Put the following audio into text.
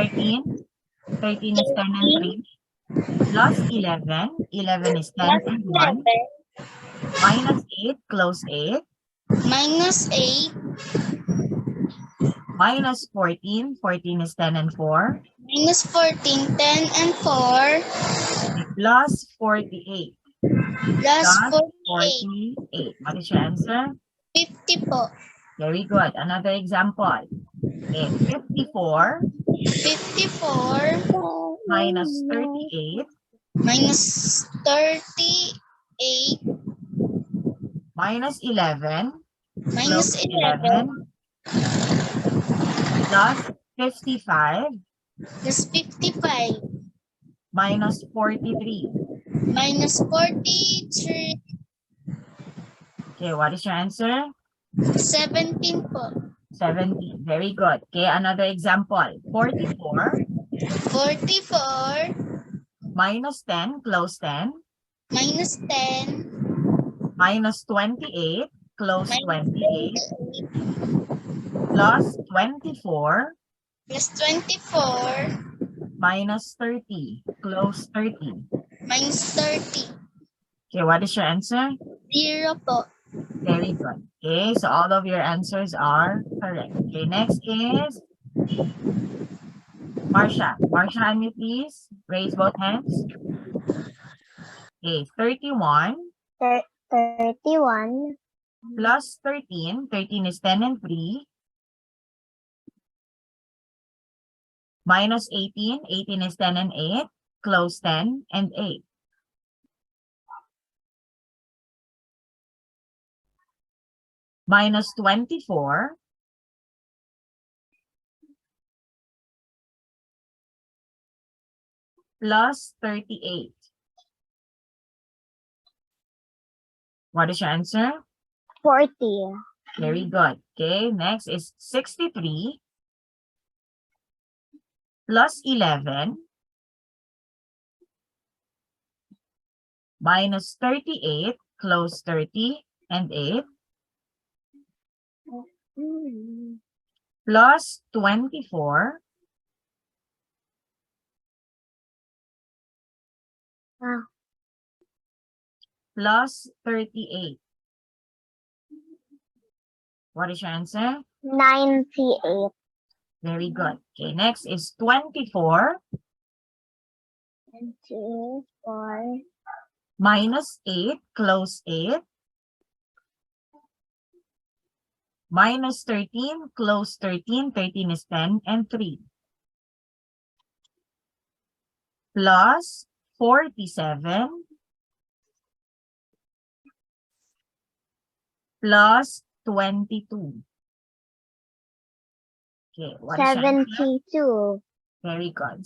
13. 13 is 10 and 3. Plus 11. 11 is 10 and 1. Minus 8, close 8. Minus 8. Minus 14. 14 is 10 and 4. Minus 14, 10 and 4. Plus 48. Plus Plus 48. 48. What is your answer? 50 po. Very good. Another example. Okay, 54 54 minus 38 minus 38 minus 11 minus close 11 plus 55 plus 55 minus 43. minus 43. Okay, what is your answer? 17 po. 17. Very good. Okay, another example. 44 44 minus 10 close 10 minus 10 minus 28 close minus 28 28 plus 24 plus 24 minus 30 close 30. minus 30. Okay, what is your answer? 0 po. Very good. Okay, so all of your answers are correct. Okay, next is Marsha. Marsha, unmute please. Raise both hands. Okay, 31 31 plus 13. 13 is 10 and 3. Minus 18. 18 is 10 and 8. Close 10 and 8. Minus 24. Plus 38. What is your answer? 40 Very good. Okay, next is 63 plus 11 minus 38, close 30 and 8 plus 24 plus 38. What is your answer? 98 Very good. Okay, next is 24 4 minus 8, close 8 minus 13, close 13. 13 is 10 and 3 plus 47 plus 22. Okay, what is your answer? 72 Very good. So